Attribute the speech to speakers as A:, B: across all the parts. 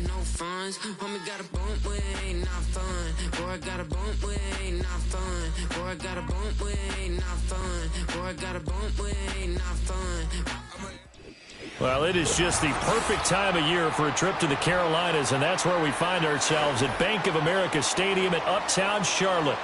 A: no funds. Homie got a bump with it, ain't not fun. Boy, I got a bump with it, ain't not fun. Boy, I got a bump with it, ain't not fun. Boy, I got a bump with it, ain't not fun.
B: Well, it is just the perfect time of year for a trip to the Carolinas, and that's where we find ourselves at Bank of America Stadium in Uptown Charlotte.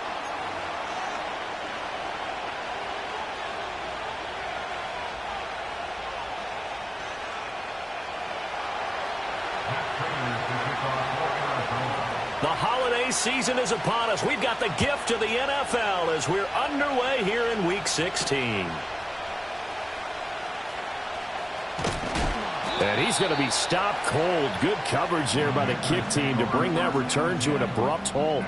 B: The holiday season is upon us. We've got the gift of the NFL as we're underway here in Week 16. And he's going to be stopped cold. Good coverage there by the kick team to bring that return to an abrupt halt.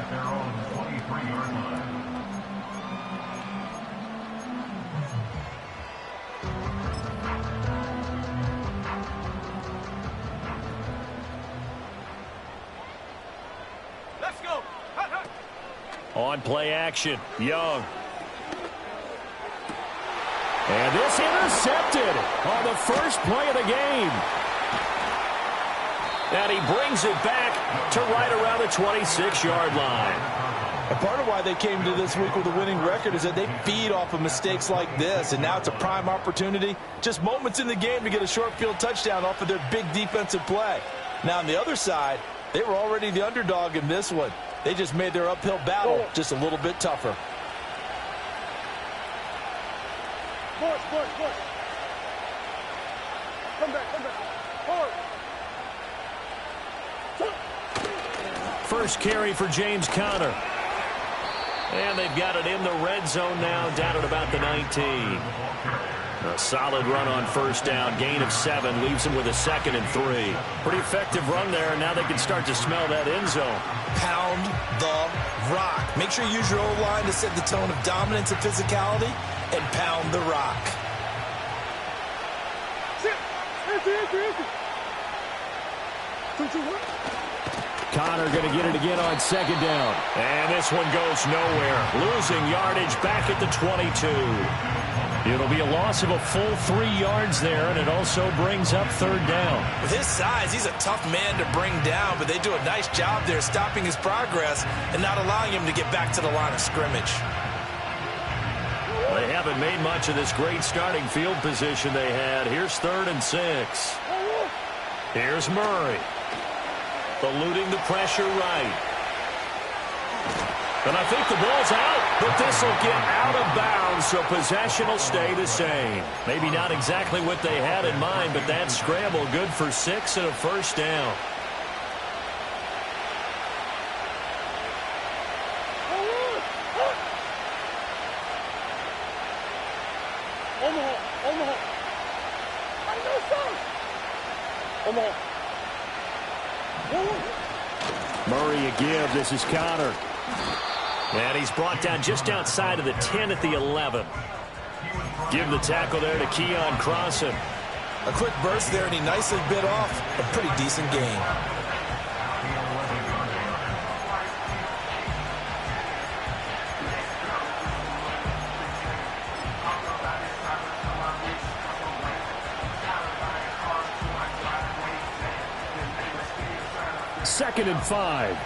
C: Let's go.
B: On play action, Young. And this intercepted on the first play of the game. And he brings it back to right around the 26-yard line.
D: And part of why they came to this week with a winning record is that they feed off of mistakes like this. And now it's a prime opportunity. Just moments in the game to get a short field touchdown off of their big defensive play. Now on the other side, they were already the underdog in this one. They just made their uphill battle just a little bit tougher.
C: Push. Come back. Forward.
B: First carry for James Conner. And they've got it in the red zone now, down at about the 19. A solid run on first down, gain of 7, leaves them with a 2nd and 3. Pretty effective run there, and now they can start to smell that end zone.
D: Pound the rock. Make sure you use your O-line to set the tone of dominance and physicality, and pound the rock.
B: Conner going to get it again on 2nd down. And this one goes nowhere. Losing yardage back at the 22. It'll be a loss of a full 3 yards there, and it also brings up 3rd down.
D: With his size, he's a tough man to bring down, but they do a nice job there stopping his progress and not allowing him to get back to the line of scrimmage.
B: They haven't made much of this great starting field position they had. Here's 3rd and 6. Here's Murray. Eluding the pressure right. And I think the ball's out, but this will get out of bounds, so possession will stay the same. Maybe not exactly what they had in mind, but that scramble good for 6 and a first down. Murray a give. This is Conner. And he's brought down just outside of the 10 at the 11. Give the tackle there to Keon Crossan.
D: A quick burst there, and he nicely bit off a pretty decent gain.
B: Second and 5.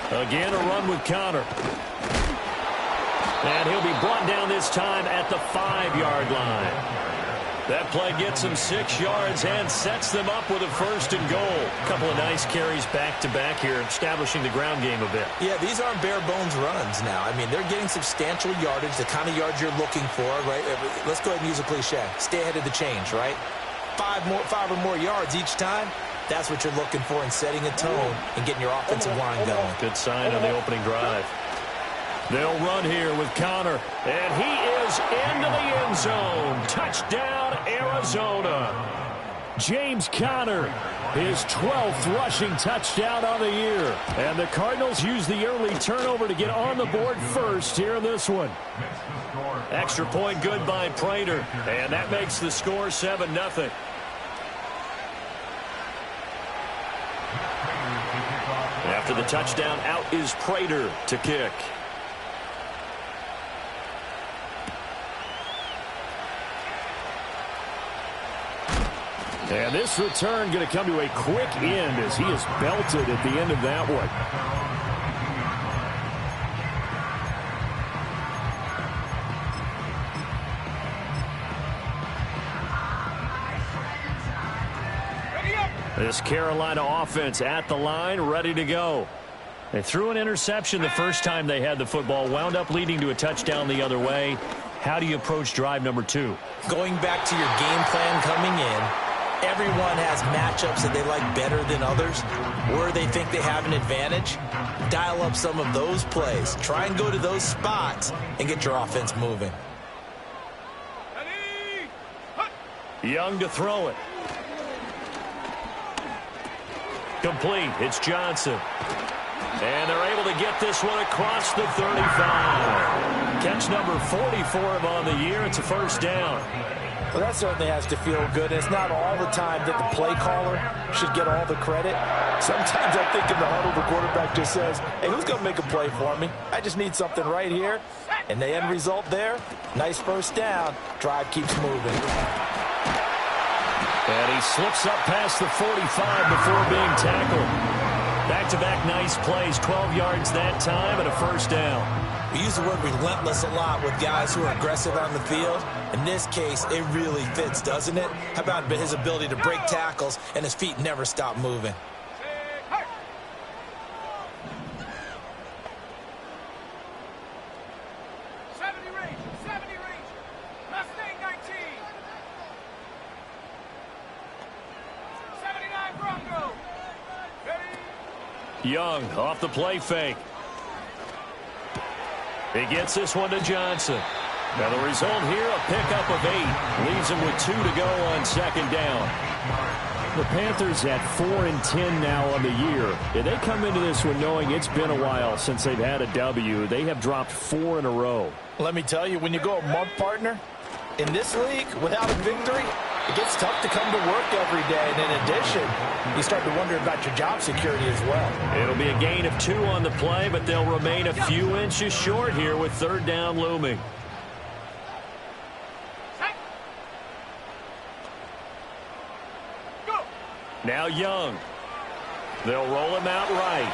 B: Again, a run with Conner. And he'll be brought down this time at the 5-yard line. That play gets him 6 yards and sets them up with a 1st and goal. A couple of nice carries back-to-back here, establishing the ground game a bit.
D: Yeah, these aren't bare-bones runs now. I mean, they're getting substantial yardage, the kind of yards you're looking for, right? Let's go ahead and use a cliche. Stay ahead of the change, right? 5 or more yards each time. That's what you're looking for in setting a tone and getting your offensive line going.
B: Good sign on the opening drive. They'll run here with Conner, and he is into the end zone. Touchdown, Arizona. James Conner, his 12th rushing touchdown on the year. And the Cardinals use the early turnover to get on the board first here in this one. Extra point good by Prater, and that makes the score 7-0. After the touchdown, out is Prater to kick. And this return going to come to a quick end as he is belted at the end of that one. This Carolina offense at the line, ready to go. They threw an interception the first time they had the football, wound up leading to a touchdown the other way. How do you approach drive number 2?
E: Going back to your game plan coming in, everyone has matchups that they like better than others, where they think they have an advantage. Dial up some of those plays. Try and go to those spots and get your offense moving.
B: Young to throw it. Complete. It's Johnson. And they're able to get this one across the 35. Catch number 40 for him on the year. It's a first down.
D: Well, that certainly has to feel good. It's not all the time that the play caller should get all the credit. Sometimes I think in the huddle, the quarterback just says, hey, who's going to make a play for me? I just need something right here. And the end result there, nice first down. Drive keeps moving.
B: And he slips up past the 45 before being tackled. Back-to-back nice plays, 12 yards that time and a first down.
E: We use the word relentless a lot with guys who are aggressive on the field. In this case, it really fits, doesn't it? How about his ability to break tackles and his feet never stop moving?
B: Young off the play fake. He gets this one to Johnson. Now the result here, a pickup of 8. Leaves him with 2 to go on second down. The Panthers at 4-10 now on the year. And they come into this one knowing it's been a while since they've had a W. They have dropped 4 in a row.
D: Let me tell you, when you go a month, partner, in this league, without a victory, it gets tough to come to work every day. And in addition, you start to wonder about your job security as well.
B: It'll be a gain of 2 on the play, but they'll remain a few inches short here with third down looming. Now Young. They'll roll him out right.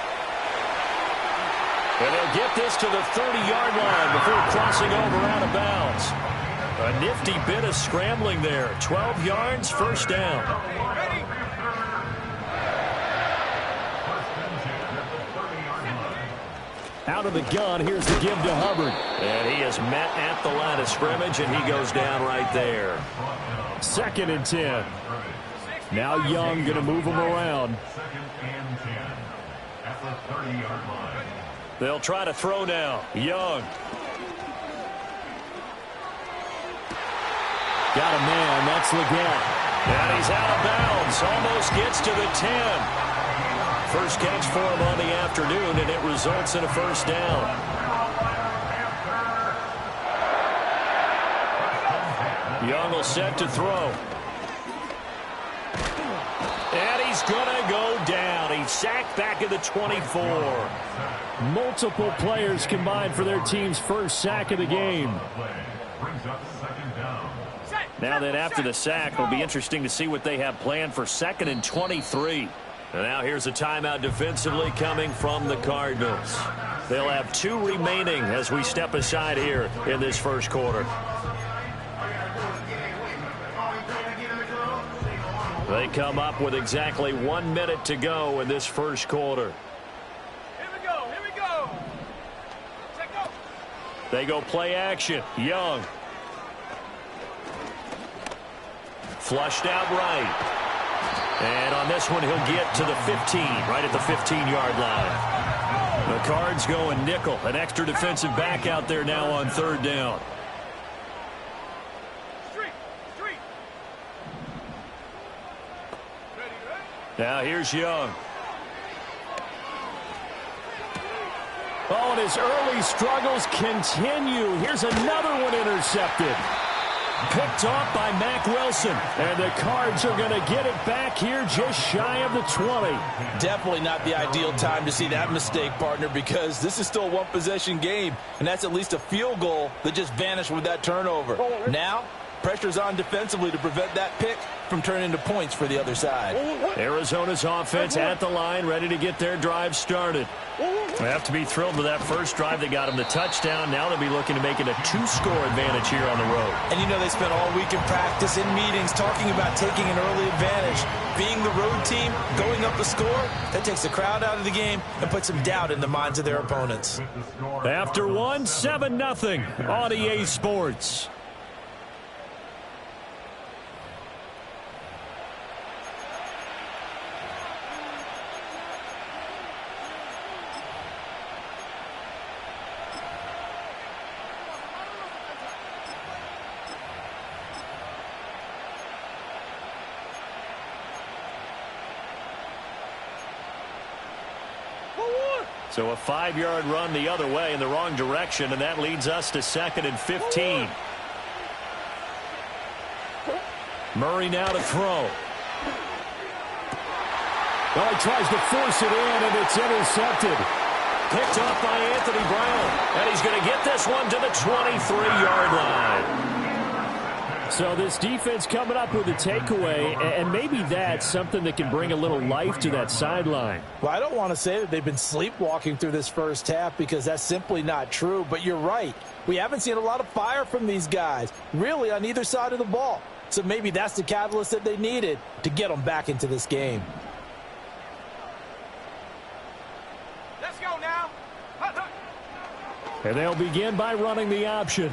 B: And they'll get this to the 30-yard line before crossing over out of bounds. A nifty bit of scrambling there. 12 yards, first down. Out of the gun, here's the give to Hubbard. And he is met at the line of scrimmage, and he goes down right there. 2nd and 10. Now Young going to move him around. They'll try to throw now. Young. Got a man, that's Leggett. And he's out of bounds, almost gets to the 10. First catch for him on the afternoon, and it results in a first down. Young will set to throw. And he's going to go down. He's sacked back at the 24. Multiple players combined for their team's first sack of the game. Now then, after the sack, it'll be interesting to see what they have planned for 2nd and 23. And now here's a timeout defensively coming from the Cardinals. They'll have 2 remaining as we step aside here in this first quarter. They come up with exactly 1 minute to go in this first quarter.
C: Here we go, here we go. Check go.
B: They go play action. Young. Flushed out right. And on this one, he'll get to the 15, right at the 15-yard line. The Cards going nickel. An extra defensive back out there now on third down. Now here's Young. Oh, and his early struggles continue. Here's another one intercepted. Picked off by Mack Wilson. And the Cards are going to get it back here just shy of the 20.
D: Definitely not the ideal time to see that mistake, partner, because this is still a one-possession game, and that's at least a field goal that just vanished with that turnover. Now, pressure's on defensively to prevent that pick from turning into points for the other side.
B: Arizona's offense at the line, ready to get their drive started. They have to be thrilled with that first drive that got them the touchdown. Now they'll be looking to make it a 2-score advantage here on the road.
E: And you know they spent all week in practice, in meetings, talking about taking an early advantage. Being the road team, going up a score, that takes the crowd out of the game and puts some doubt in the minds of their opponents.
B: After 7-0 on EA Sports. So a 5-yard run the other way in the wrong direction, and that leads us to 2nd and 15. Murray now to throw. Well, he tries to force it in, and it's intercepted. Picked off by Anthony Brown, and he's going to get this one to the 23-yard line. So this defense coming up with a takeaway, and maybe that's something that can bring a little life to that sideline.
D: Well, I don't want to say that they've been sleepwalking through this first half because that's simply not true, but you're right. We haven't seen a lot of fire from these guys, really on either side of the ball. So maybe that's the catalyst that they needed to get them back into this game.
C: Let's go now.
B: And they'll begin by running the option.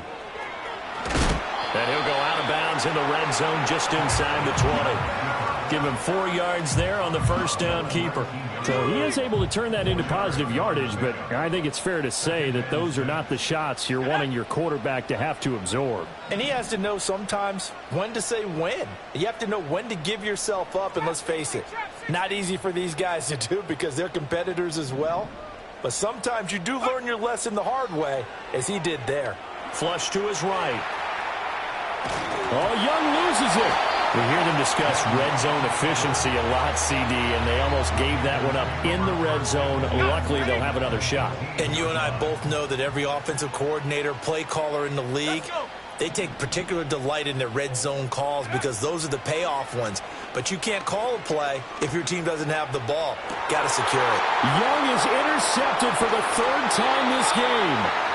B: And he'll go out of bounds in the red zone just inside the 20. Give him 4 yards there on the first down keeper. So he is able to turn that into positive yardage, but I think it's fair to say that those are not the shots you're wanting your quarterback to have to absorb.
D: And he has to know sometimes when to say when. You have to know when to give yourself up, and let's face it, not easy for these guys to do because they're competitors as well. But sometimes you do learn your lesson the hard way, as he did there.
B: Flush to his right. Oh, Young loses it. We hear them discuss red zone efficiency a lot, CD, and they almost gave that one up in the red zone. Luckily, they'll have another shot.
E: And you and I both know that every offensive coordinator, play caller in the league, they take particular delight in their red zone calls because those are the payoff ones. But you can't call a play if your team doesn't have the ball. Got to secure it.
B: Young is intercepted for the 3rd time this game.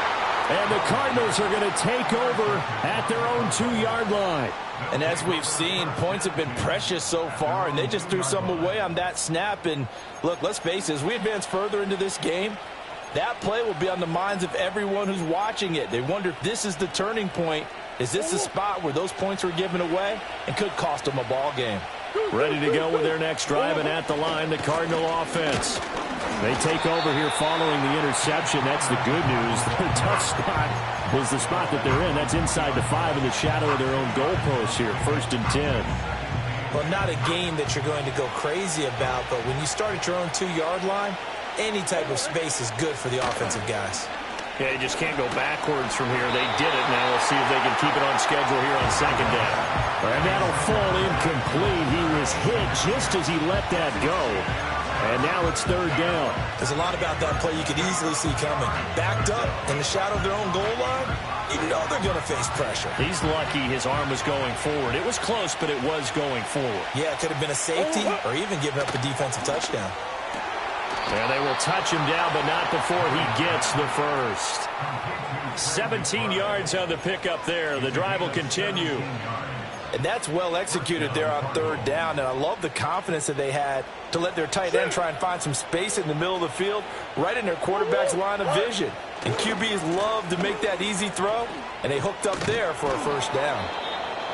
B: And the Cardinals are going to take over at their own 2-yard line.
D: And as we've seen, points have been precious so far, and they just threw some away on that snap. And look, let's face it, as we advance further into this game, that play will be on the minds of everyone who's watching it. They wonder if this is the turning point. Is this the spot where those points were given away and could cost them a ball game?
B: Ready to go with their next drive, and at the line, the Cardinal offense. They take over here following the interception. That's the good news. The tough spot is the spot that they're in. That's inside the 5 in the shadow of their own goalpost here, 1st and 10.
E: Well, not a game that you're going to go crazy about, but when you start at your own 2-yard line, any type of space is good for the offensive guys.
B: Yeah, you just can't go backwards from here. They did it. Now we'll see if they can keep it on schedule here on 2nd down. And that'll fall incomplete. He was hit just as he let that go. And now it's 3rd down.
E: There's a lot about that play you could easily see coming. Backed up in the shadow of their own goal line, you know they're going to face pressure.
B: He's lucky his arm was going forward. It was close, but it was going forward.
E: Yeah, it could have been a safety or even given up a defensive touchdown.
B: And they will touch him down, but not before he gets the first. 17 yards on the pickup there. The drive will continue.
D: And that's well executed there on 3rd down. And I love the confidence that they had to let their tight end try and find some space in the middle of the field, right in their quarterback's line of vision. And QBs love to make that easy throw, and they hooked up there for a 1st down.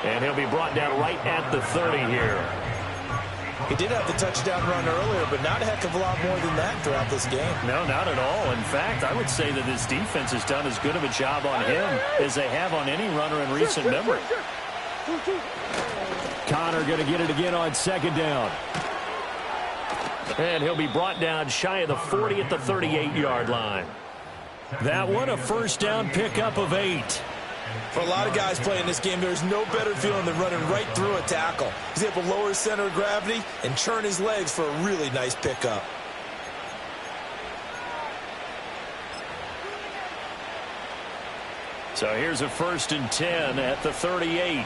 B: And he'll be brought down right at the 30 here.
E: He did have the touchdown run earlier, but not a heck of a lot more than that throughout this game.
B: No, not at all. In fact, I would say that this defense has done as good of a job on him as they have on any runner in recent memory. Connor going to get it again on 2nd down. And he'll be brought down shy of the 40 at the 38-yard line. That one, a 1st down pickup of 8.
E: For a lot of guys playing this game, there's no better feeling than running right through a tackle. He's able to lower his center of gravity and churn his legs for a really nice pickup.
B: So here's a 1st and 10 at the 38.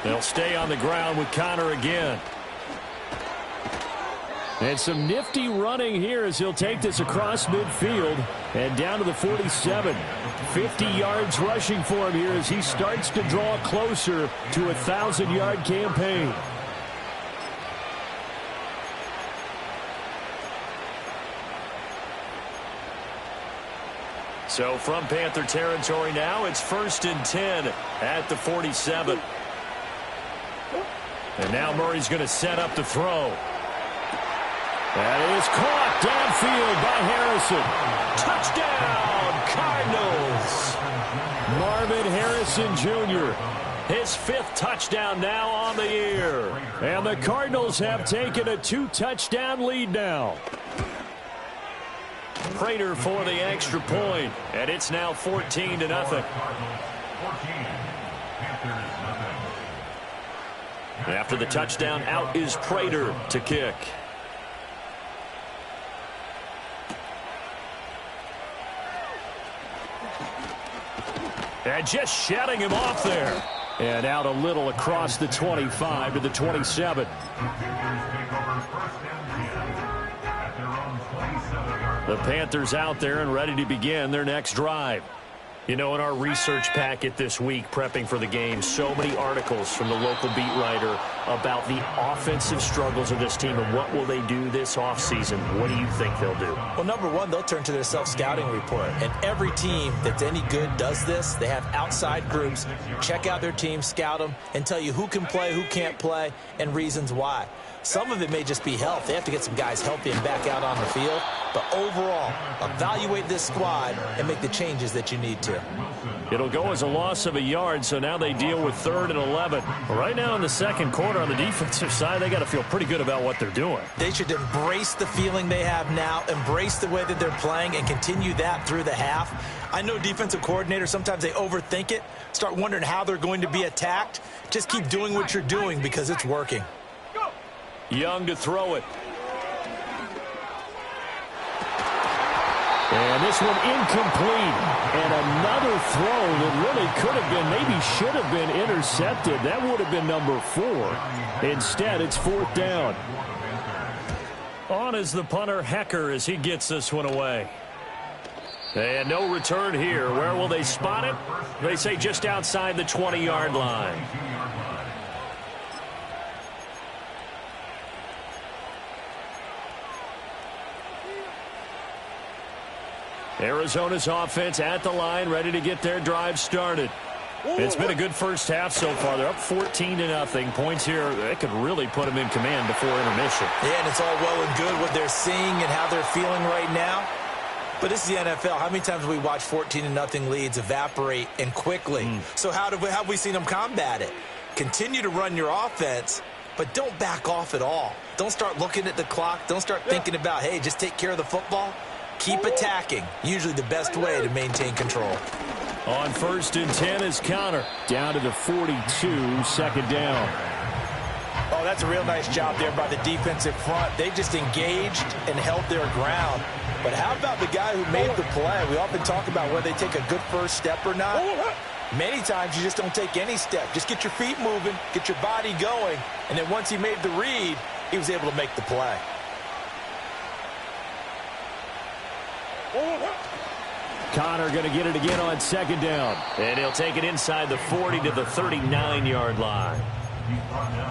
B: They'll stay on the ground with Connor again. And some nifty running here as he'll take this across midfield and down to the 47. 50 yards rushing for him here as he starts to draw closer to a 1,000-yard campaign. So from Panther territory now, it's 1st and 10 at the 47. And now Murray's going to set up the throw. That is caught downfield by Harrison. Touchdown, Cardinals. Marvin Harrison Jr., his 5th touchdown now on the year. And the Cardinals have taken a 2-touchdown lead now. Prater for the extra point, and it's now 14-0. After the touchdown, out is Prater to kick. And just shutting him off there. And out a little across the 25 to the 27. The Panthers out there and ready to begin their next drive. You know, in our research packet this week, prepping for the game, so many articles from the local beat writer about the offensive struggles of this team and what will they do this offseason. What do you think they'll do?
E: Well, number one, they'll turn to their self-scouting report. And every team that's any good does this. They have outside groups. Check out their team, scout them, and tell you who can play, who can't play, and reasons why. Some of it may just be health. They have to get some guys healthy and back out on the field. But overall, evaluate this squad and make the changes that you need to.
B: It'll go as a loss of a yard, so now they deal with 3rd and 11. Right now in the second quarter on the defensive side, they got to feel pretty good about what they're doing.
E: They should embrace the feeling they have now, embrace the way that they're playing, and continue that through the half. I know defensive coordinators, sometimes they overthink it, start wondering how they're going to be attacked. Just keep doing what you're doing because it's working.
B: Young to throw it. And this one incomplete. And another throw that really could have been, maybe should have been intercepted. That would have been number 4. Instead, it's 4th down. On is the punter, Hecker, as he gets this one away. And no return here. Where will they spot it? They say just outside the 20-yard line. Arizona's offense at the line, ready to get their drive started. It's been a good first half so far. They're up 14-0. Points here, they could really put them in command before intermission.
E: Yeah, and it's all well and good what they're seeing and how they're feeling right now. But this is the NFL. How many times have we watched 14-0 leads evaporate and quickly? So how have we seen them combat it? Continue to run your offense, but don't back off at all. Don't start looking at the clock. Don't start thinking about, hey, just take care of the football. Keep attacking. Usually the best way to maintain control.
B: On 1st and 10 is Connor. Down to the 42, 2nd down.
E: Oh, that's a real nice job there by the defensive front. They just engaged and held their ground. But how about the guy who made the play? We often talk about whether they take a good first step or not. Many times you just don't take any step. Just get your feet moving, get your body going, and then once he made the read, he was able to make the play.
B: Connor going to get it again on 2nd down. And he'll take it inside the 40 to the 39-yard line.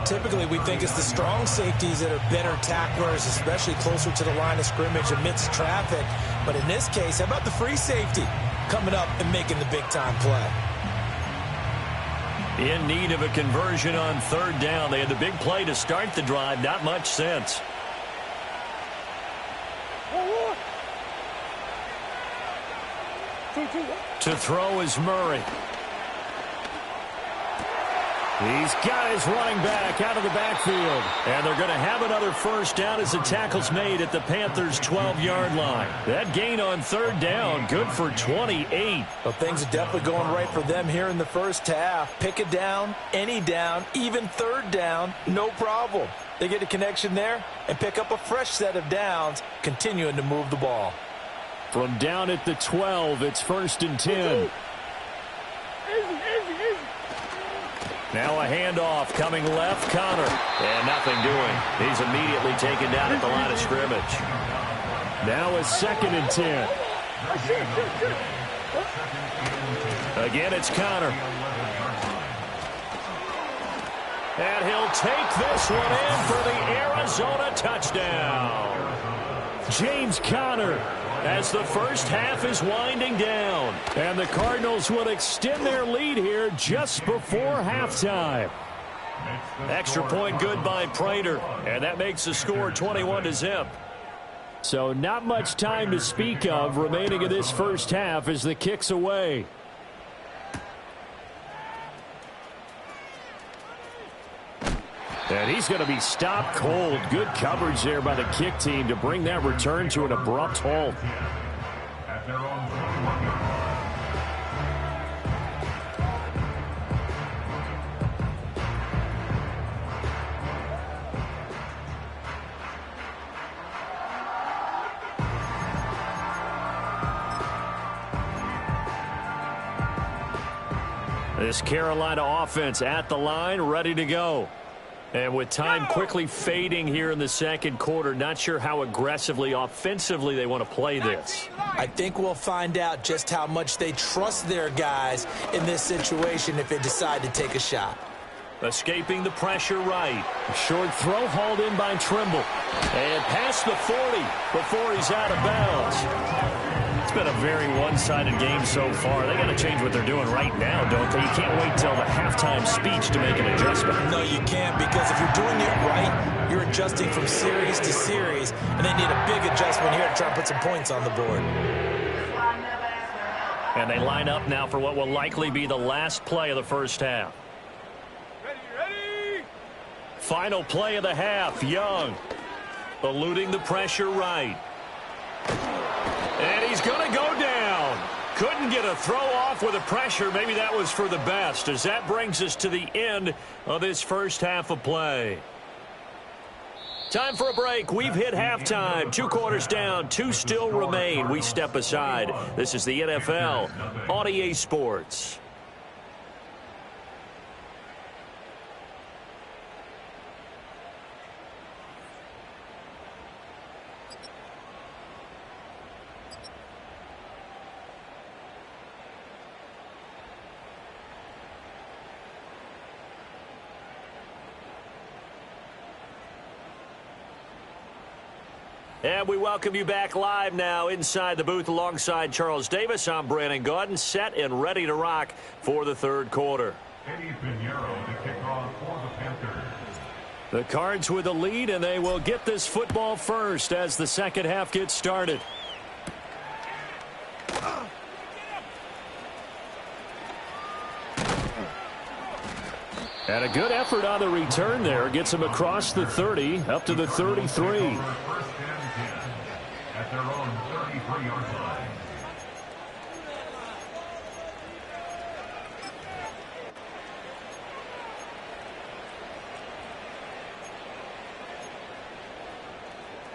E: Typically, we think it's the strong safeties that are better tacklers, especially closer to the line of scrimmage amidst traffic. But in this case, how about the free safety coming up and making the big-time play?
B: In need of a conversion on 3rd down. They had the big play to start the drive. Not much sense. To throw is Murray. He's got his running back out of the backfield. And they're going to have another first down as the tackle's made at the Panthers' 12-yard line. That gain on 3rd down, good for 28.
E: Well, things are definitely going right for them here in the first half. Pick a down, any down, even 3rd down, no problem. They get a connection there and pick up a fresh set of downs, continuing to move the ball.
B: From down at the 12, it's 1st and 10. Now a handoff coming left, Connor. And nothing doing. He's immediately taken down at the line of scrimmage. Now a 2nd and 10. Again, it's Connor. And he'll take this one in for the Arizona touchdown. James Conner, as the first half is winding down. And the Cardinals will extend their lead here just before halftime. Extra point good by Prater. And that makes the score 21-0. So not much time to speak of remaining in this first half as the kick's away. And he's going to be stopped cold. Good coverage there by the kick team to bring that return to an abrupt halt. This Carolina offense at the line, ready to go. And with time quickly fading here in the second quarter, not sure how aggressively, offensively they want to play this.
E: I think we'll find out just how much they trust their guys in this situation if they decide to take a shot.
B: Escaping the pressure right. A short throw hauled in by Trimble. And past the 40 before he's out of bounds. It's been a very one-sided game so far. They got to change what they're doing right now, don't they? You can't wait till the halftime speech to make an adjustment.
E: No, you can't, because if you're doing it right, you're adjusting from series to series, and they need a big adjustment here to try and put some points on the board.
B: And they line up now for what will likely be the last play of the first half.
C: Ready.
B: Final play of the half, Young. Eluding the pressure right. And he's going to go down. Couldn't get a throw off with the pressure. Maybe that was for the best, as that brings us to the end of this first half of play. Time for a break. We've hit halftime. 2 quarters down, 2 still remain. We step aside. This is the NFL on EA Sports. And we welcome you back live now inside the booth alongside Charles Davis. I'm Brandon Gaudin, set and ready to rock for the third quarter. The Cards with the lead, and they will get this football first as the second half gets started. And a good effort on the return there. Gets him across the 30, up to the 33. At their own 33-yard line.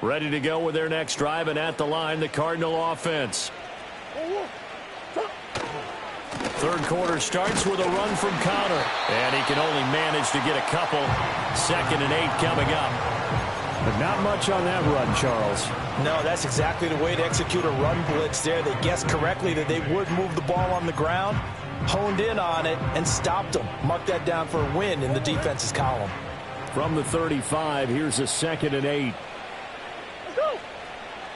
B: Ready to go with their next drive, and at the line, the Cardinal offense. Third quarter starts with a run from Conner, and he can only manage to get a couple. 2nd and 8 coming up. But not much on that run, Charles.
D: No, that's exactly the way to execute a run blitz there. They guessed correctly that they would move the ball on the ground, honed in on it, and stopped them. Mark that down for a win in the defense's column.
B: From the 35, here's a 2nd and 8.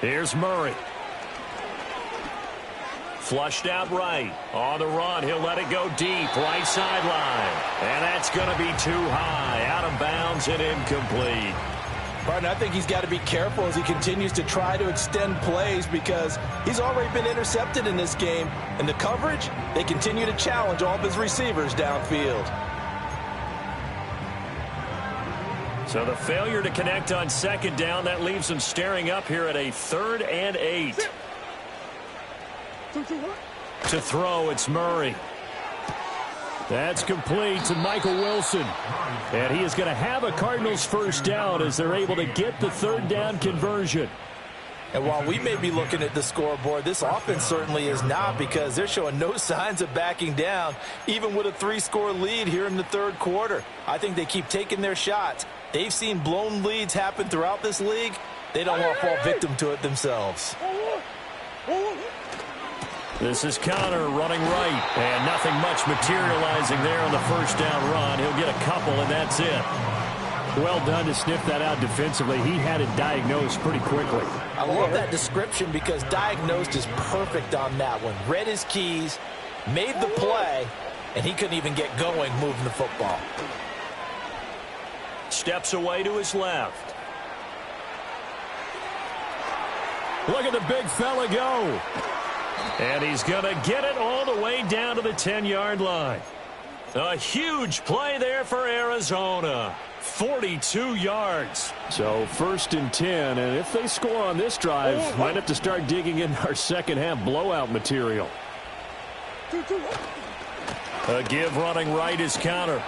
B: Here's Murray. Flushed out right. On the run, he'll let it go deep. Right sideline. And that's going to be too high. Out of bounds and incomplete.
D: Pardon, I think he's got to be careful as he continues to try to extend plays, because he's already been intercepted in this game. And the coverage, they continue to challenge all of his receivers downfield.
B: So the failure to connect on 2nd down, that leaves him staring up here at a 3rd and 8. To throw, it's Murray. That's complete to Michael Wilson. And he is going to have a Cardinals first down as they're able to get the 3rd down conversion.
E: And while we may be looking at the scoreboard, this offense certainly is not, because they're showing no signs of backing down, even with a 3-score lead here in the third quarter. I think they keep taking their shots. They've seen blown leads happen throughout this league. They don't want to fall victim to it themselves.
B: This is Connor running right, and nothing much materializing there on the first down run. He'll get a couple, and that's it. Well done to sniff that out defensively. He had it diagnosed pretty quickly.
E: I love that description, because diagnosed is perfect on that one. Read his keys, made the play, and he couldn't even get going moving the football.
B: Steps away to his left. Look at the big fella go. And he's going to get it all the way down to the 10-yard line. A huge play there for Arizona. 42 yards.
F: So 1st and 10, and if they score on this drive, might have to start digging in our second-half blowout material.
B: A give running right is Connor.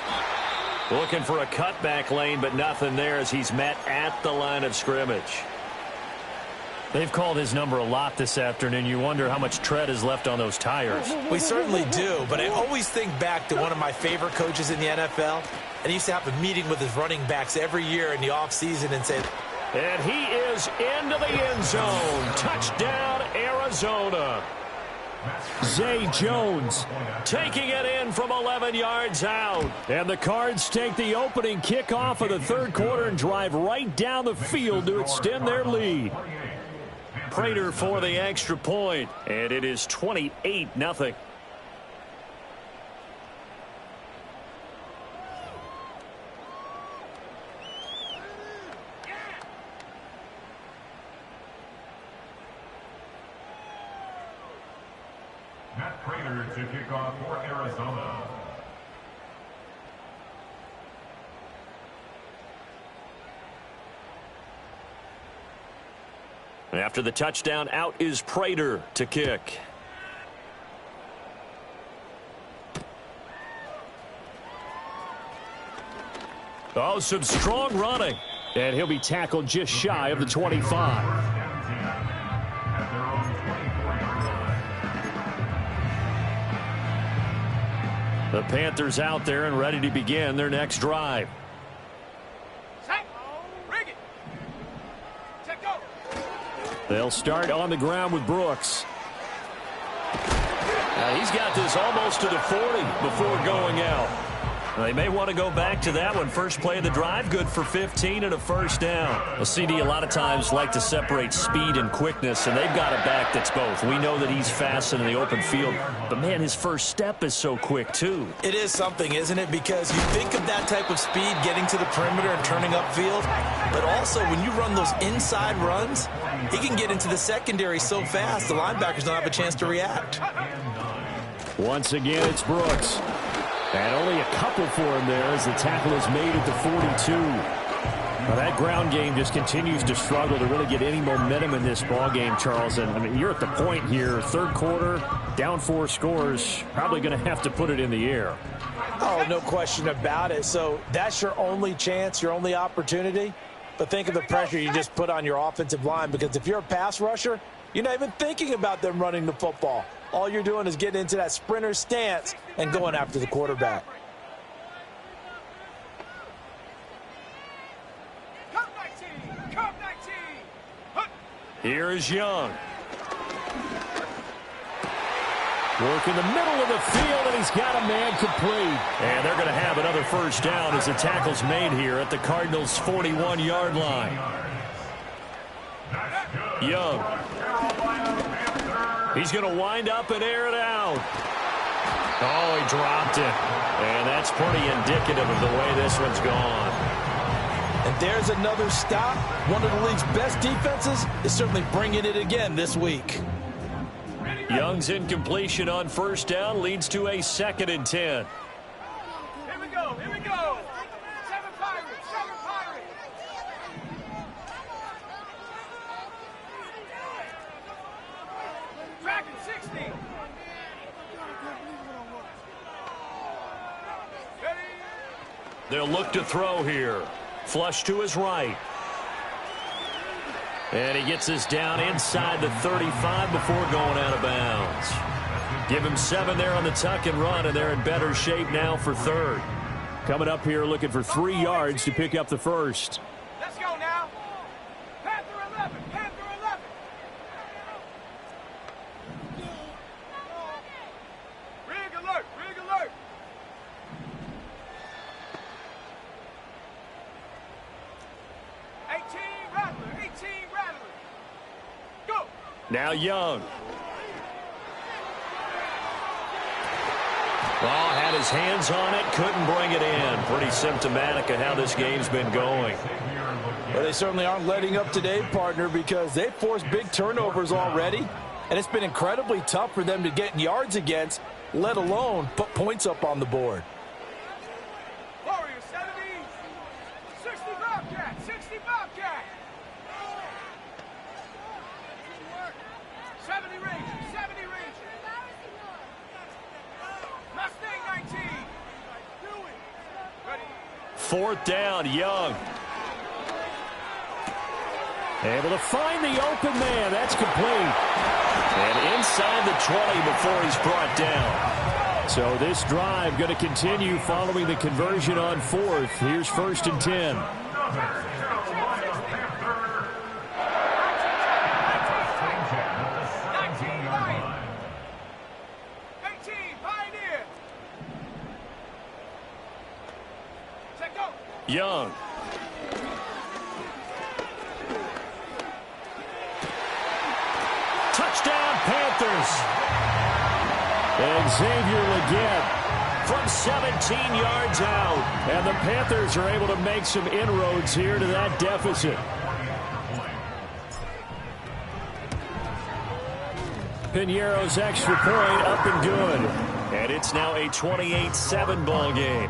B: Looking for a cutback lane, but nothing there as he's met at the line of scrimmage. They've called his number a lot this afternoon. You wonder how much tread is left on those tires.
E: We certainly do, but I always think back to one of my favorite coaches in the NFL, and he used to have a meeting with his running backs every year in the offseason and say,
B: and he is into the end zone. Touchdown, Arizona.
F: Zay Jones
B: taking it in from 11 yards out.
F: And the Cards take the opening kickoff of the third quarter and drive right down the field to extend their lead.
B: Prater for the extra point, and it is 28-0.
G: Matt Prater to kick off for Arizona.
B: After the touchdown, out is Prater to kick.
F: Oh, some strong running. And he'll be tackled just shy of the 25.
B: The Panthers out there and ready to begin their next drive.
F: They'll start on the ground with Brooks.
B: Now he's got this almost to the 40 before going out. They may want to go back to that one. First play of the drive, good for 15 and a first down. A CD a lot of times like to separate speed and quickness, and they've got a back that's both. We know that he's fast in the open field, but, man, his first step is so quick, too.
E: It is something, isn't it? Because you think of that type of speed getting to the perimeter and turning upfield, but also when you run those inside runs, he can get into the secondary so fast the linebackers don't have a chance to react.
F: Once again, it's Brooks. And only a couple for him there as the tackle is made at the 42. Now that ground game just continues to struggle to really get any momentum in this ball game, Charles. And I mean, you're at the point here, third quarter, down 4 scores, probably going to have to put it in the air.
E: Oh, no question about it. So that's your only chance, your only opportunity. But think of the pressure you just put on your offensive line, because if you're a pass rusher, you're not even thinking about them running the football. All you're doing is getting into that sprinter stance and going after the quarterback.
B: Here is Young.
F: Work in the middle of the field, and he's got a man complete.
B: And they're going to have another first down as the tackle's made here at the Cardinals' 41-yard line. Young. He's going to wind up and air it out. Oh, he dropped it. And that's pretty indicative of the way this one's gone.
E: And there's another stop. One of the league's best defenses is certainly bringing it again this week.
B: Young's incompletion on first down leads to a 2nd and 10.
C: Here we go, here we go. 7 Pirates, 7 Pirates. Dragon 60. Ready?
B: They'll look to throw here. Flush to his right. And he gets us down inside the 35 before going out of bounds. Give him 7 there on the tuck and run, and they're in better shape now for third. Coming up here looking for 3 yards to pick up the first.
C: Let's go now. Panther 11. Panther 11. Rig alert. Rig alert. 18 Rattler. 18 Rattler. Go.
B: Now Young. Well, had his hands on it, couldn't bring it in. Pretty symptomatic of how this game's been going.
D: Well, they certainly aren't letting up today, partner, because they've forced big turnovers already, and it's been incredibly tough for them to get yards against, let alone put points up on the board.
C: Warriors 70. 60 Bobcat. 60 Bobcat. 70 Rangers. 70 Rangers. Mustang 19. Ready.
B: 4th down, Young. Able to find the open man. That's complete. And inside the 20 before he's brought down. So this drive going to continue following the conversion on 4th. Here's 1st and 10. Young. Touchdown, Panthers. And Xavier Legette from 17 yards out. And the Panthers are able to make some inroads here to that deficit. Piñeiro's extra point up and good. And it's now a 28-7 ball game.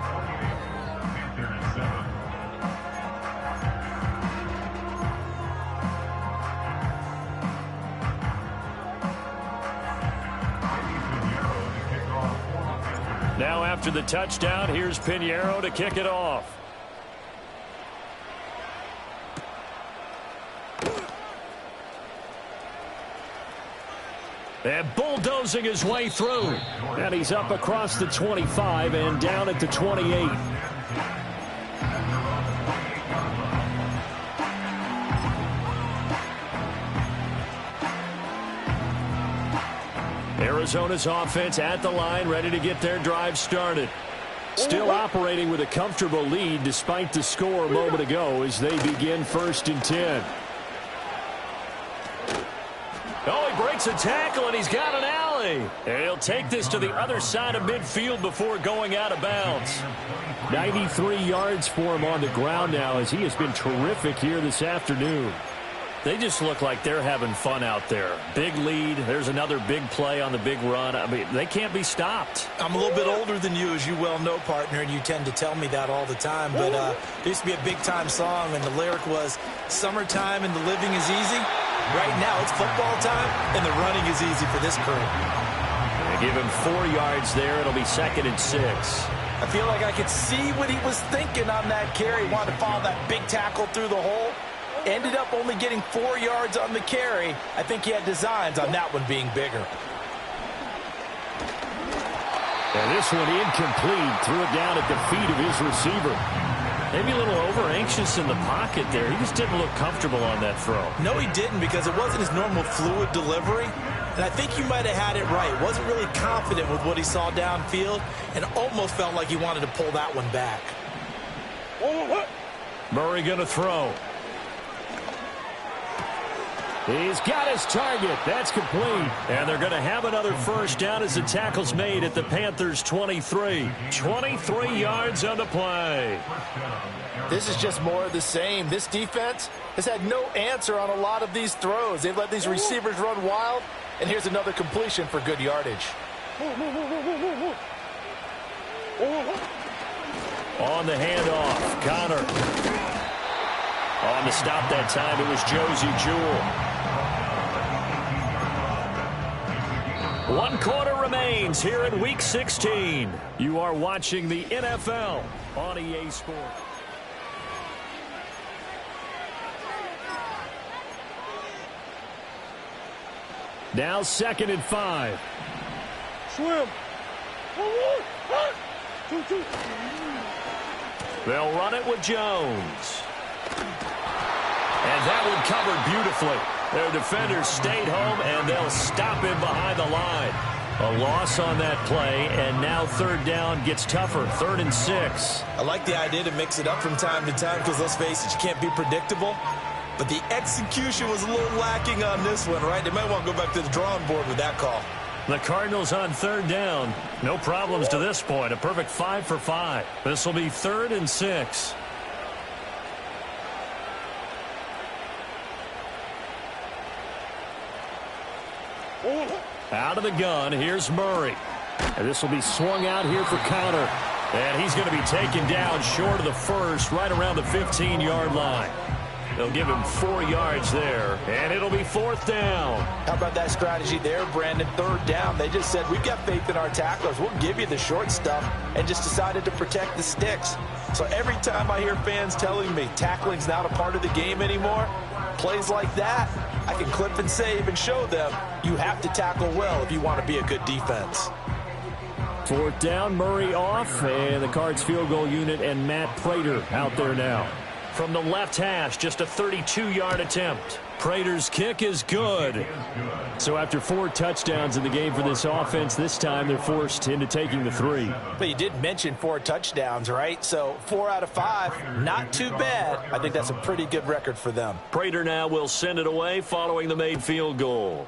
B: Now after the touchdown, here's Piñeiro to kick it off. And bulldozing his way through. And he's up across the 25 and down at the 28. Arizona's offense at the line, ready to get their drive started. Still operating with a comfortable lead despite the score a moment ago as they begin 1st and 10. Oh, he breaks a tackle, and he's got an alley. And he'll take this to the other side of midfield before going out of bounds. 93 yards for him on the ground now as he has been terrific here this afternoon. They just look like they're having fun out there. Big lead. There's another big play on the big run. I mean, they can't be stopped.
E: I'm a little bit older than you, as you well know, partner, and you tend to tell me that all the time. But there used to be a big-time song, and the lyric was, "Summertime and the living is easy." Right now, it's football time, and the running is easy for this crew.
B: They give him 4 yards there. It'll be 2nd and 6.
D: I feel like I could see what he was thinking on that carry. Wanted to follow that big tackle through the hole. Ended up only getting 4 yards on the carry. I think he had designs on that one being bigger.
B: And this one incomplete. Threw it down at the feet of his receiver. Maybe a little over-anxious in the pocket there. He just didn't look comfortable on that throw.
E: No, he didn't, because it wasn't his normal fluid delivery. And I think he might have had it right. Wasn't really confident with what he saw downfield and almost felt like he wanted to pull that one back.
B: Murray going to throw. He's got his target. That's complete. And they're going to have another 1st down as the tackle's made at the Panthers' 23. 23 yards on the play.
D: This is just more of the same. This defense has had no answer on a lot of these throws. They've let these receivers run wild, and here's another completion for good yardage.
B: On the handoff, Connor. On to stop that time, it was Josie Jewell. 1 quarter remains here in Week 16. You are watching the NFL on EA Sports.
F: Now 2nd and 5.
C: Swim. 2-2.
B: They'll run it with Jones. And that one covered beautifully. Their defenders stayed home, and they'll stop him behind the line. A loss on that play, and now 3rd down gets tougher. 3rd and 6.
E: I like the idea to mix it up from time to time because, let's face it, you can't be predictable. But the execution was a little lacking on this one, right? They might want to go back to the drawing board with that call.
B: The Cardinals on 3rd down. No problems to this point. A perfect 5 for 5. This will be 3rd and 6. Out of the gun, here's Murray. And this will be swung out here for counter. And he's going to be taken down short of the first, right around the 15-yard line. They'll give him 4 yards there, and it'll be 4th down.
D: How about that strategy there, Brandon? 3rd down. They just said, we've got faith in our tacklers. We'll give you the short stuff, and just decided to protect the sticks. So every time I hear fans telling me tackling's not a part of the game anymore, plays like that, I can clip and save and show them you have to tackle well if you want to be a good defense.
F: 4th down, Murray off, and the Cards field goal unit and Matt Prater out there now.
B: From the left hash, just a 32-yard attempt. Prater's kick is good.
F: So after 4 touchdowns in the game for this offense, this time they're forced into taking the 3.
D: But you did mention 4 touchdowns, right? So 4 out of 5, not too bad. I think that's a pretty good record for them.
B: Prater now will send it away following the made field goal.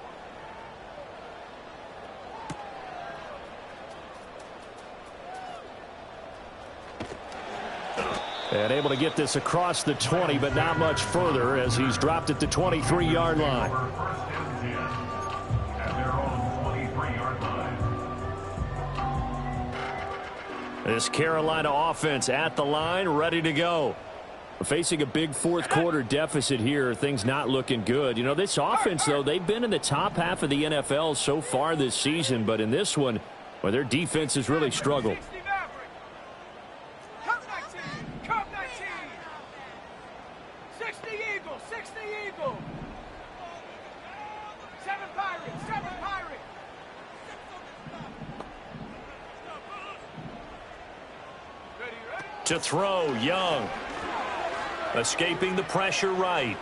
F: And able to get this across the 20, but not much further as he's dropped at the 23-yard line. This Carolina offense at the line, ready to go. Facing a big 4th quarter deficit here, things not looking good. You know, this offense, though, they've been in the top half of the NFL so far this season, but in this one, well, their defense has really struggled.
C: 60 Eagles, 60 Eagles. 7 Pirates, 7 Pirates. Ready?
B: To throw, Young. Escaping the pressure right.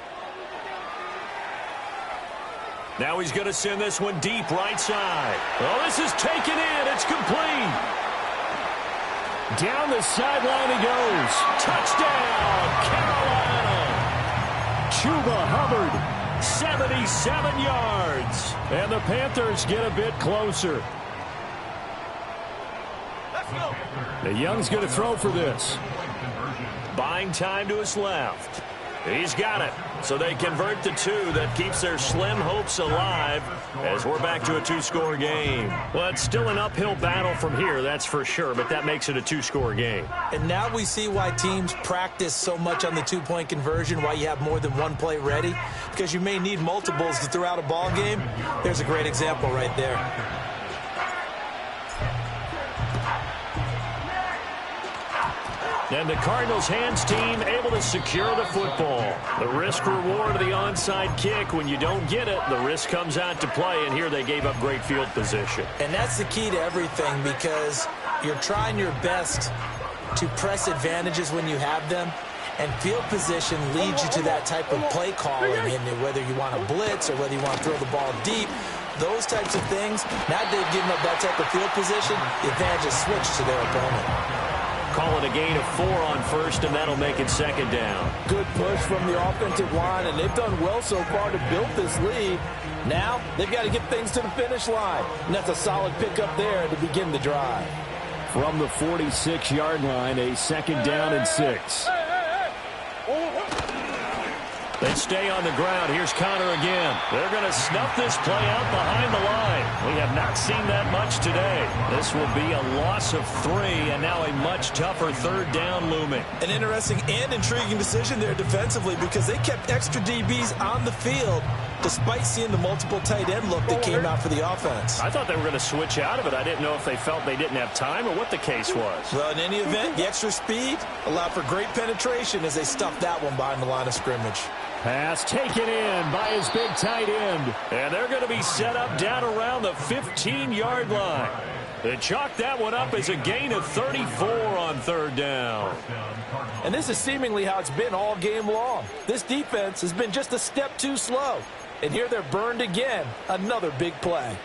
B: Now he's going to send this one deep right side. Oh, this is taken in. It's complete.
F: Down the sideline he goes.
B: Touchdown, Carolina.
F: Chuba Hubbard.
B: 77 yards.
F: And the Panthers get a bit closer.
C: Let's go.
F: The Young's going to throw for this.
B: Buying time to his left. He's got it. So they convert the 2. That keeps their slim hopes alive as we're back to a 2-score game. Well, it's still an uphill battle from here, that's for sure, but that makes it a 2-score game.
E: And now we see why teams practice so much on the 2-point conversion, why you have more than one play ready, because you may need multiples to throw out a ball game. There's a great example right there.
B: And the Cardinals hands team able to secure the football. The risk reward of the onside kick. When you don't get it, the risk comes out to play, and here they gave up great field position.
E: And that's the key to everything, because you're trying your best to press advantages when you have them, and field position leads you to that type of play calling, and whether you want to blitz or whether you want to throw the ball deep, those types of things. Now that they've given up that type of field position, the advantage is switched to their opponent.
B: Call it a gain of 4 on first, and that'll make it 2nd down.
D: Good push from the offensive line, and they've done well so far to build this lead. Now they've got to get things to the finish line, and that's a solid pickup there to begin the drive.
F: From the 46-yard line, a 2nd down and 6.
B: They stay on the ground. Here's Connor again. They're going to snuff this play out behind the line. We have not seen that much today. This will be a loss of 3, and now a much tougher 3rd down looming.
E: An interesting and intriguing decision there defensively, because they kept extra DBs on the field despite seeing the multiple tight end look that came out for the offense.
B: I thought they were going to switch out of it. I didn't know if they felt they didn't have time or what the case was.
E: Well, in any event, the extra speed allowed for great penetration as they stuffed that one behind the line of scrimmage.
B: Pass taken in by his big tight end. And they're going to be set up down around the 15-yard line. They chalk that one up as a gain of 34 on third down.
D: And this is seemingly how it's been all game long. This defense has been just a step too slow. And here they're burned again. Another big play.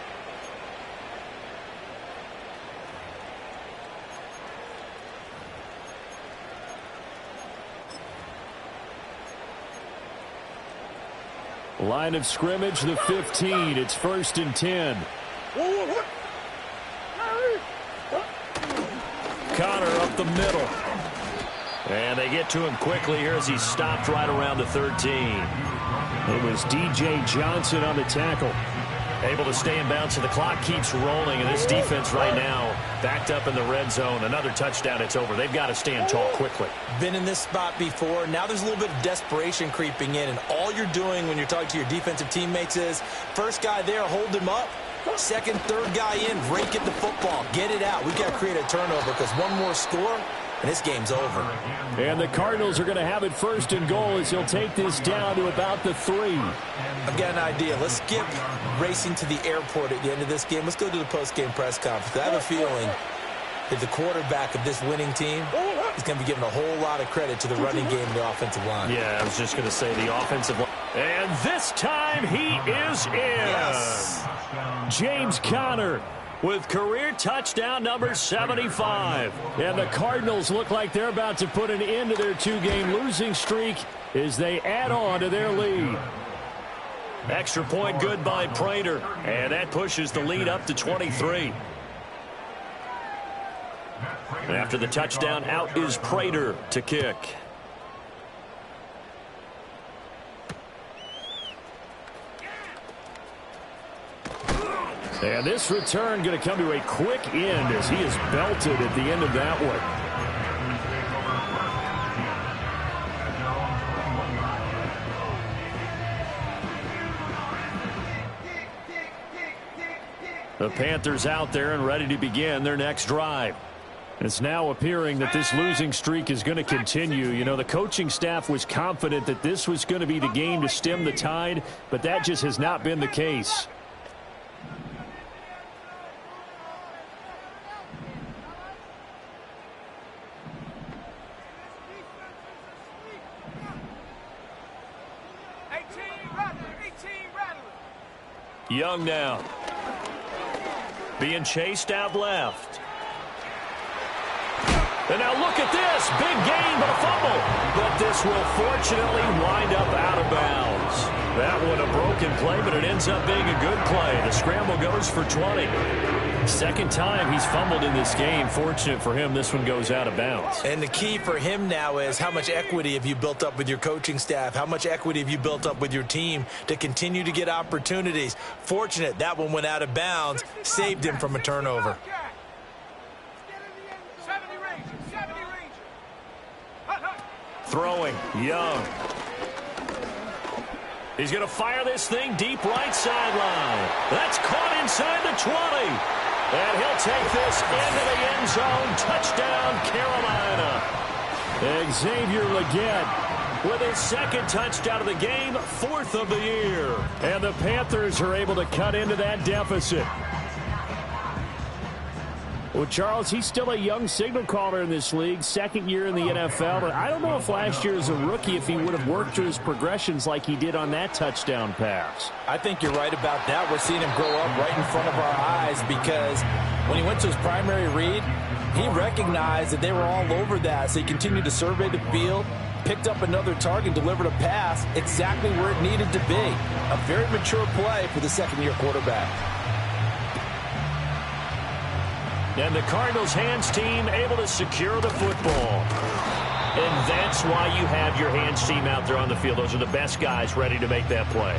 B: Line of scrimmage, the 15. It's 1st and 10. Connor up the middle. And they get to him quickly here as he stopped right around the 13. It was D.J. Johnson on the tackle. Able to stay in bounds, so the clock keeps rolling, and this defense right now backed up in the red zone. Another touchdown, it's over. They've got to stand tall quickly.
E: Been in this spot before. Now there's a little bit of desperation creeping in, and all you're doing when you're talking to your defensive teammates is first guy there, hold him up. Second, third guy in, rake at the football. Get it out. We've got to create a turnover because one more score, and this game's over.
B: And the Cardinals are going to have it 1st and goal as he'll take this down to about the 3.
E: I've got an idea. Let's skip racing to the airport at the end of this game. Let's go to the post-game press conference. I have a feeling that the quarterback of this winning team is going to be given a whole lot of credit to the running game and the offensive line.
B: Yeah, I was just going to say the offensive line. And this time he is in.
E: Yes.
B: James Conner with career touchdown number 75. And the Cardinals look like they're about to put an end to their 2-game losing streak as they add on to their lead. Extra point good by Prater, and that pushes the lead up to 23. And after the touchdown, out is Prater to kick. And this return going to come to a quick end as he is belted at the end of that one. The Panthers out there and ready to begin their next drive. It's now appearing that this losing streak is going to continue. You know, the coaching staff was confident that this was going to be the game to stem the tide, but that just has not been the case. Young now. Being chased out left. And now look at this. Big gain, but a fumble. But this will fortunately wind up out of bounds. That one a broken play, but it ends up being a good play. The scramble goes for 20. Second time he's fumbled in this game. Fortunate for him, this one goes out of bounds.
E: And the key for him now is how much equity have you built up with your coaching staff? How much equity have you built up with your team to continue to get opportunities? Fortunate that one went out of bounds, saved him from a turnover.
B: Throwing, Young. He's going to fire this thing deep right sideline. That's caught inside the 20. And he'll take this into the end zone. Touchdown, Carolina. Xavier Legette with his second touchdown of the game, 4th of the year. And the Panthers are able to cut into that deficit. Well, Charles, he's still a young signal caller in this league, second year in the NFL. But I don't know if last year as a rookie, if he would have worked through his progressions like he did on that touchdown pass.
D: I think you're right about that. We're seeing him grow up right in front of our eyes because when he went to his primary read, he recognized that they were all over that. So he continued to survey the field, picked up another target, delivered a pass exactly where it needed to be. A very mature play for the second-year quarterback.
B: And the Cardinals' hands team able to secure the football. And that's why you have your hands team out there on the field. Those are the best guys ready to make that play.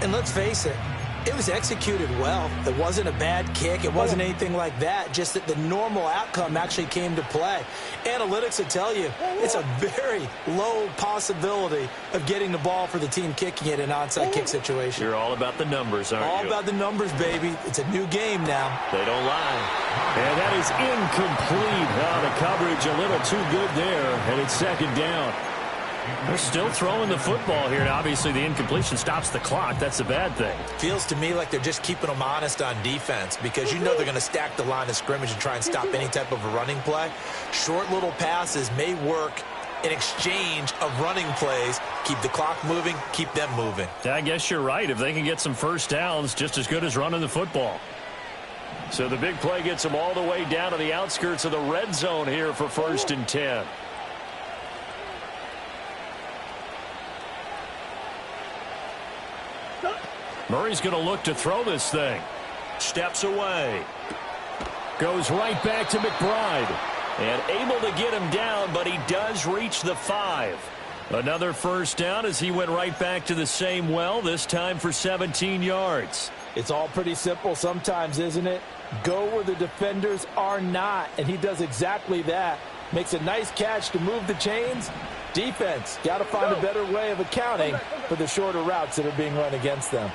E: And let's face it, it was executed well. It wasn't a bad kick. It wasn't anything like that. Just that the normal outcome actually came to play. Analytics will tell you it's a very low possibility of getting the ball for the team kicking it in an onside kick situation.
B: You're all about the numbers, aren't you?
E: All about the numbers, baby. It's a new game now.
B: They don't lie. And that is incomplete. Oh, the coverage a little too good there, and it's second down. They're still throwing the football here. Now, obviously, the incompletion stops the clock. That's a bad thing.
E: Feels to me like they're just keeping them honest on defense because you know they're going to stack the line of scrimmage and try and stop any type of a running play. Short little passes may work in exchange of running plays. Keep the clock moving, keep them moving.
B: I guess you're right. If they can get some first downs, just as good as running the football. So the big play gets them all the way down to the outskirts of the red zone here for 1st and 10. Murray's going to look to throw this thing. Steps away. Goes right back to McBride. And able to get him down, but he does reach the 5. Another first down as he went right back to the same well, this time for 17 yards.
D: It's all pretty simple sometimes, isn't it? Go where the defenders are not, and he does exactly that. Makes a nice catch to move the chains. Defense, got to find a better way of accounting for the shorter routes that are being run against them.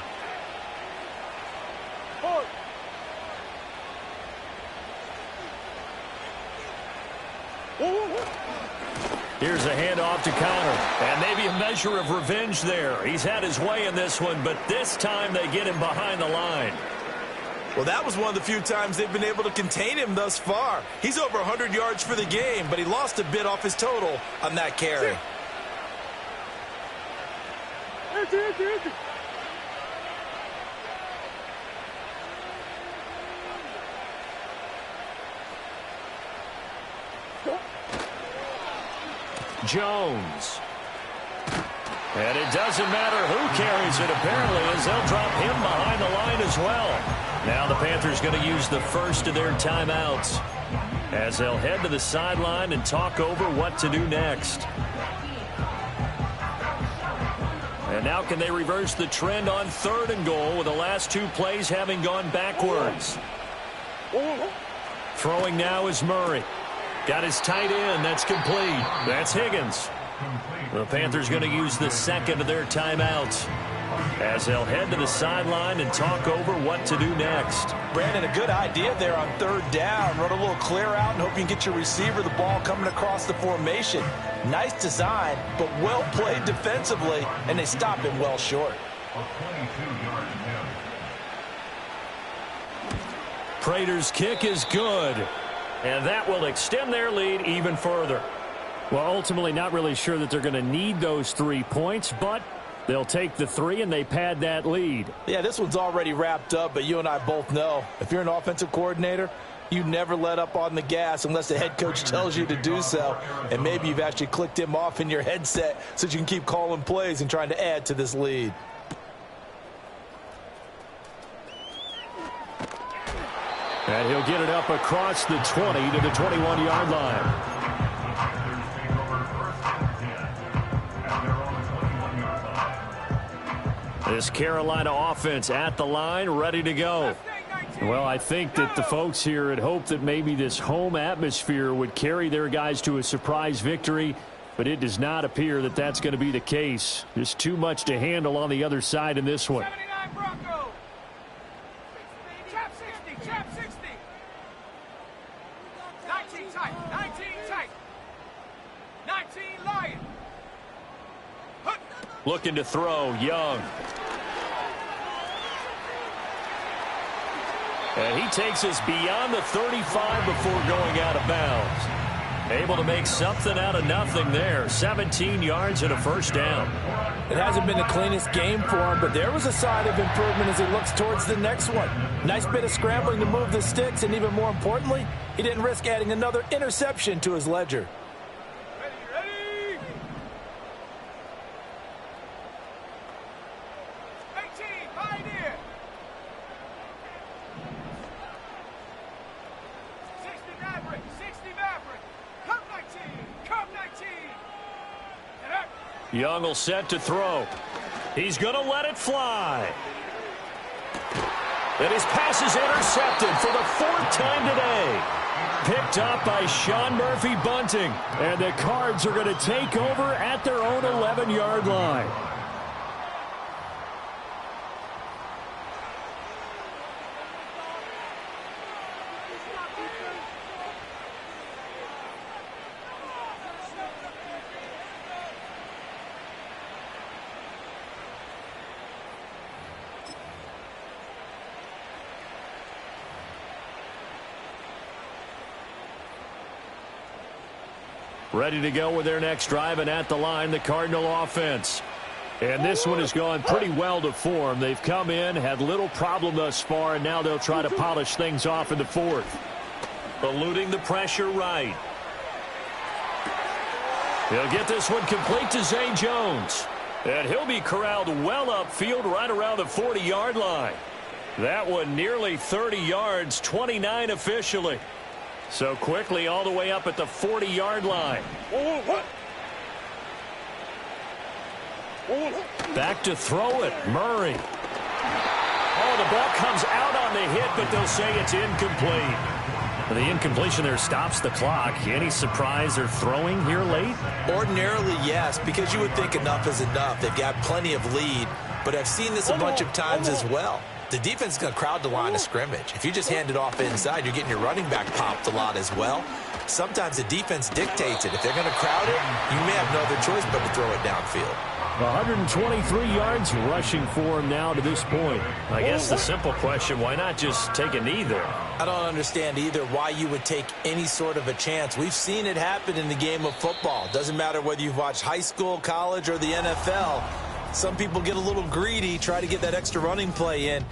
B: Here's a handoff to Connor, and maybe a measure of revenge there. He's had his way in this one, but this time they get him behind the line.
E: Well, that was one of the few times they've been able to contain him thus far. He's over 100 yards for the game, but he lost a bit off his total on that carry.
B: Jones. And it doesn't matter who carries it, apparently, as they'll drop him behind the line as well. Now the Panthers going to use the first of their timeouts as they'll head to the sideline and talk over what to do next. And now can they reverse the trend on 3rd and goal with the last 2 plays having gone backwards? Throwing now is Murray. Got his tight end. That's complete. That's Higgins. The Panthers going to use the second of their timeouts as they'll head to the sideline and talk over what to do next.
D: Brandon, a good idea there on 3rd down. Run a little clear out and hope you can get your receiver the ball coming across the formation. Nice design, but well played defensively, and they stop him well short.
B: Prater's kick is good, and that will extend their lead even further. Well, ultimately not really sure that they're going to need those 3 points, but they'll take the 3 and they pad that lead.
D: Yeah, this one's already wrapped up, but you and I both know if you're an offensive coordinator, you never let up on the gas unless the head coach tells you to do so. And maybe you've actually clicked him off in your headset so you can keep calling plays and trying to add to this lead.
B: And he'll get it up across the 20 to the 21-yard line. This Carolina offense at the line, ready to go. Well, I think that the folks here had hoped that maybe this home atmosphere would carry their guys to a surprise victory, but it does not appear that that's going to be the case. There's too much to handle on the other side in this one.
C: 79 Bronco. Trap 60, trap 60. 19 tight, 19 tight. 19 Lion.
B: Looking to throw, Young. And he takes us beyond the 35 before going out of bounds. Able to make something out of nothing there. 17 yards and a first down.
D: It hasn't been the cleanest game for him, but there was a sign of improvement as he looks towards the next one. Nice bit of scrambling to move the sticks, and even more importantly, he didn't risk adding another interception to his ledger.
B: Young will set to throw. He's going to let it fly. And his pass is intercepted for the 4th time today. Picked up by Sean Murphy Bunting. And the Cards are going to take over at their own 11-yard line. ready to go with their next drive, and at the line, the Cardinal offense. And this one has gone pretty well to form. They've come in, had little problem thus far, and now they'll try to polish things off in the fourth. Eluding the pressure right. He'll get this one complete to Zay Jones. And he'll be corralled well upfield right around the 40-yard line. That one nearly 30 yards, 29 officially. So quickly all the way up at the 40-yard line. Back to throw it, Murray. Oh, the ball comes out on the hit, but they'll say it's incomplete. The incompletion there stops the clock. Any surprise they're throwing here late?
E: Ordinarily, yes, because you would think enough is enough. They've got plenty of lead, but I've seen this a bunch of times as well. The defense is going to crowd the line of scrimmage. If you just hand it off inside, you're getting your running back popped a lot as well. Sometimes the defense dictates it. If they're going to crowd it, you may have no other choice but to throw it downfield.
B: 123 yards rushing for him now to this point. I guess the simple question, why not just take a knee there?
E: I don't understand either why you would take any sort of a chance. We've seen it happen in the game of football. Doesn't matter whether you've watched high school, college, or the NFL. Some people get a little greedy, try to get that extra running play in.